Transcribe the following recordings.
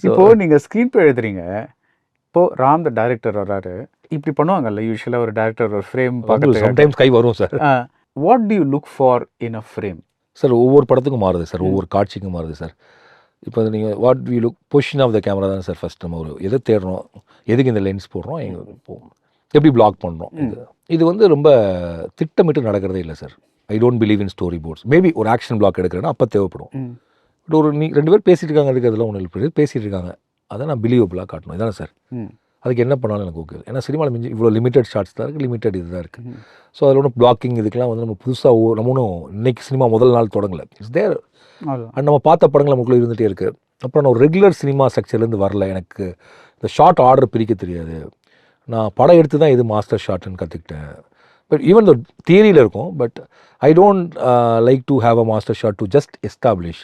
இப்போது நீங்கள் screen play எழுதுறீங்க, இப்போது ராம் த டைரக்டர் வர்றாரு, இப்படி பண்ணுவாங்கல்ல யூஸ்வலாக ஒரு டைரக்டர் ஒரு ஃப்ரேம் பார்க்குறது. சம்டைம்ஸ் கை வரும் sir. What to you look for in a frame? Sir ஒவ்வொரு படத்துக்கும் மாறுது சார், ஒவ்வொரு காட்சிக்கும் மாறுது சார். இப்போ நீங்கள் what we look position of the camera தான் சார் ஃபஸ்ட். நம்ம ஒரு எதை தேடுறோம், எதுக்கு இந்த லென்ஸ் போடுறோம், எப்படி பிளாக் பண்ணுறோம், இது வந்து ரொம்ப திட்டமிட்டு நடக்கிறதே இல்லை sir. I don't believe in story boards. Maybe ஒரு ஆக்ஷன் பிளாக் எடுக்கிறேன்னா அப்போ தேவைப்படும். பட் ஒரு ரெண்டு பேர் பேசிகிட்டு இருக்காங்க, அதுக்கு அதெல்லாம் ஒன்றும் இல்லை, பேசிகிட்டு இருக்காங்க, அதை நான் பிலீவபுளாக காட்டணும். இதானே சார். அதுக்கு என்ன பண்ணாலும் எனக்கு ஓகே. ஏன்னா சினிமாவில் மிஞ்சி இவ்வளோ லிமிட்டட் ஷார்ட்ஸ் தான் இருக்குது, லிமிட்டட் இது தான் இருக்குது. ஸோ அதில் ஒன்றும் பிளாக்கிங் இதுக்கெல்லாம் வந்து நம்ம புதுசாக நம்ம ஒன்றும் இன்னைக்கு சினிமா முதல் நாள் தொடங்கலை. It's there. அண்ட் நம்ம பார்த்த படங்கள் நமக்குள்ளே இருந்துகிட்டே இருக்குது. அப்புறம் நான் ஒரு ரெகுலர் சினிமா செக்ஷன்லேருந்து வரல. எனக்கு இந்த ஷார்ட் ஆர்டர் பிரிக்க தெரியாது. நான் படம் எடுத்து தான் இது மாஸ்டர் ஷார்ட்னு கற்றுக்கிட்டேன். பட் ஈவன் த தியரியில் இருக்கும், but I don't like to have a master shot to just establish.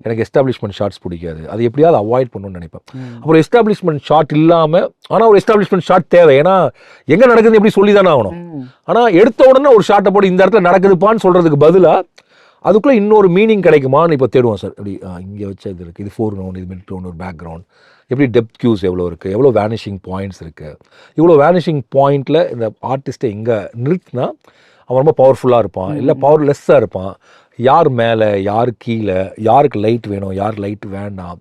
எனக்கு எஸ்டாப்ளிஷ்மெண்ட் ஷார்ட்ஸ் பிடிக்காது, அது எப்படியாவது அவாய்ட் பண்ணணும்னு நினைப்பேன். அப்புறம் எஸ்டாப்ளிஷ்மெண்ட் ஷாட் இல்லாமல், ஆனால் ஒரு எஸ்டாப்ளிஷ்மெண்ட் ஷாட் தேவை. ஏன்னா எங்கே நடக்குதுன்னு எப்படி சொல்லி தானே ஆகணும். ஆனால் எடுத்த உடனே ஒரு ஷார்ட்டை போட்டு இந்த இடத்துல நடக்குதுப்பான்னு சொல்கிறதுக்கு பதிலாக அதுக்குள்ளே இன்னொரு மீனிங் கிடைக்குமான்னு இப்போ தேடுவோம் சார். இப்படி இங்கே வச்ச இது இருக்குது, இது ஃபோர் நோன், இது மிட் டோன், ஒரு பேக்ரவுண்ட், எப்படி டெப்த் கியூஸ் எவ்வளோ இருக்குது, எவ்வளோ வேனிஷிங் பாயிண்ட்ஸ் இருக்குது. இவ்வளோ வேனிஷிங் பாயிண்டில் இந்த ஆர்டிஸ்ட்டை எங்கே நிறுத்தினா அவன் ரொம்ப பவர்ஃபுல்லாக இருப்பான், இல்லை பவர்லெஸ்ஸாக இருப்பான், யார் மேலே யார் கீழே, யாருக்கு லைட் வேணும் யார் லைட் வேண்டாம்,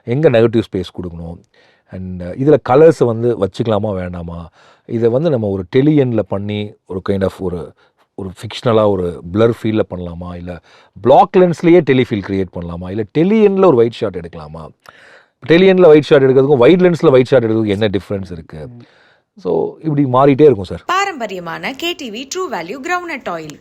எங்கே நெகட்டிவ் ஸ்பேஸ் கொடுக்கணும், அண்ட் இதில் கலர்ஸை வந்து வச்சுக்கலாமா வேண்டாமா, இதை வந்து நம்ம ஒரு டெலியனில் பண்ணி ஒரு கைண்ட் ஆஃப் ஒரு ஃபிக்ஷனலாக ஒரு பிளர் ஃபீலில் பண்ணலாமா, இல்லை பிளாக் லென்ஸ்லேயே டெலிஃபீல் க்ரியேட் பண்ணலாமா, இல்லை டெலியனில் ஒரு ஒயிட் ஷாட் எடுக்கலாமா. டெலியனில் ஒயிட் ஷாட் எடுக்கிறதுக்கும் ஒயிட் லென்ஸில் ஒயிட் ஷாட் எடுக்கிறதுக்கும் என்ன டிஃப்ரென்ஸ் இருக்குது. ஸோ இப்படி மாறிட்டே இருக்கும் சார். பாரம்பரியமான KTV true value groundnut oil.